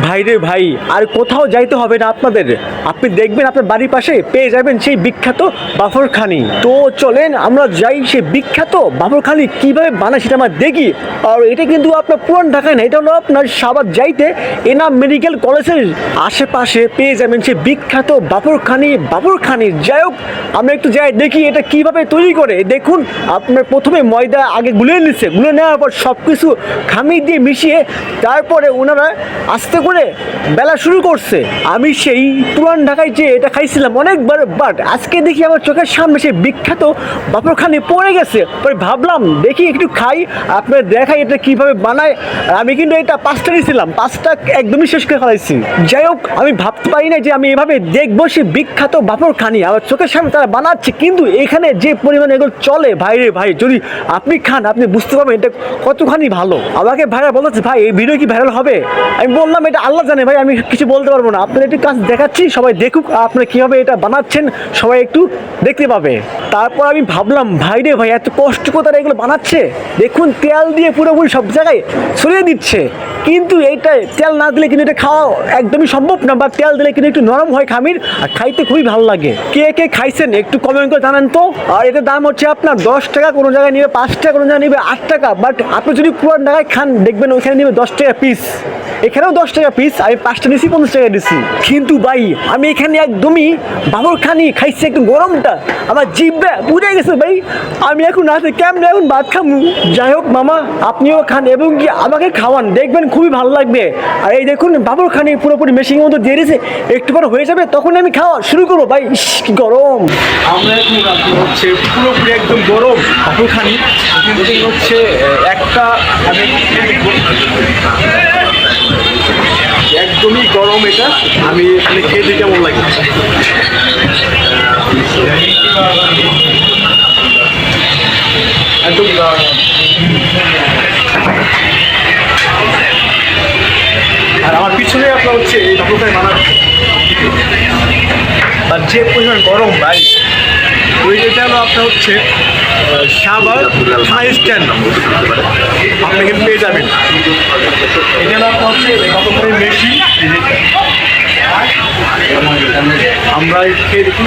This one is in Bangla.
ভাই রে ভাই, আর কোথাও যাইতে হবে না আপনাদের। আপনি দেখবেন আপনার বাড়ির পাশে পেয়ে যাবেন সেই বিখ্যাত বাফরখানি। তো চলেন আমরা যাই সেই বিখ্যাত বাফরখানি কিভাবে বানায় সেটা আমরা দেখি। আর এটা কিন্তু আপনার পুরান ঢাকায় না, এটা হলো আপনার সাভার যাইতে এনাম মেডিকেল কলেজের আশেপাশে পেয়ে যাবেন সেই বিখ্যাত বাফরখানি। যাই হোক, আমরা একটু যাই দেখি এটা কিভাবে তৈরি করে। দেখুন, আপনার প্রথমে ময়দা আগে গুলিয়ে নিচ্ছে, গুলে নেওয়ার পর সব কিছু খামির দিয়ে মিশিয়ে তারপরে ওনারা আস্তে করে বেলা শুরু করছে। আমি সেই পুরান ঢাকায় যে এটা খাইছিলাম অনেকবার, বাট আজকে দেখি আমার চোখের সামনে সেই বিখ্যাত বাফরখানি পড়ে গেছে। পরে ভাবলাম দেখি একটু খাই, আপনার দেখাই এটা কিভাবে বানায়। আমি কিন্তু এটা 5টা নিয়েছিলাম, 5টা একদমই শেষ করে ফেলাইছি। যাই হোক, আমি ভাবতে পারি না যে আমি এভাবে দেখবো সেই বিখ্যাত বাফরখানি আমার চোখের সামনে তারা বানাচ্ছে। কিন্তু এখানে যে পরিমাণে এগুলো চলে ভাই রে ভাই, যদি আপনি খান আপনি বুঝতে পারবেন এটা কতখানি ভালো। আমাকে ভাইরা বলেছে ভাই এই ভিডিও কি ভাইরাল হবে? আমি বললাম এটা আল্লাহ জানে ভাই, আমি কিছু বলতে পারবো না। আপনার একটু কাজ দেখাচ্ছি, সবাই দেখুক আপনারা কীভাবে এটা বানাচ্ছেন, সবাই একটু দেখতে পাবে। তারপর আমি ভাবলাম ভাই রে ভাই, এত কষ্ট করে তারা এগুলো বানাচ্ছে। দেখুন তেল দিয়ে পুরোপুরি সব জায়গায় ছড়িয়ে দিচ্ছে, কিন্তু এইটা তেল না দিলে কিন্তু এটা খাওয়া একদমই সম্ভব না, বা তেল দিলে কিন্তু একটু নরম হয় খামির, আর খাইতে খুবই ভালো লাগে। কে কে খাইছেন একটু কমেন্ট করে জানান তো। আর এটার দাম হচ্ছে আপনার 10 টাকা, কোনো জায়গায় নিবে 5 টাকা, কোনো জায়গায় নিবে 8 টাকা। বাট আপনি যদি পুরান ঢাকায় খান দেখবেন ওইখানে নিবে 10 টাকা পিস, এখানেও 10 টাকা পিস। আমি 5টা নিয়েছি 50 টাকা দিচ্ছি। কিন্তু ভাই আমি এখানে একদমই বাফরখানি খাইছি, একটু গরমটা আমার জিভে পুড়ে গেছে ভাই। আমি এখন রাতে কেমন এখন ভাত খাবো। যাই হোক মামা, আপনিও খান এবং কি আমাকে খাওয়ান, দেখবেন খুবই ভালো লাগবে। আর এই দেখুন বাফরখানি পুরোপুরি মেশিনের মতো দিয়ে দিয়েছে, একটু পরে হয়ে যাবে তখন আমি খাওয়া শুরু করবো। ভাই ইস কি গরম। আমরা এখন রাতে হচ্ছে পুরোপুরি একদম গরম বাফরখানি, কিন্তু হচ্ছে একটা আমি একদমই গরম। এটা আমি এখানে খেয়ে দিই কেমন লাগে। একদম আর আমার পিছনে আপনার হচ্ছে এই বাফরখানি বানাচ্ছে, আর যে পরিমাণ গরম ভাই। ওই যেটা হলো আপনার হচ্ছে সাভার থাই স্ট্যান্ড, আপনি কিন্তু পেয়ে যাবেন। এটা হলো আপনার হচ্ছে বাফরখানির মেশিন। আমরা খেয়ে দেখি।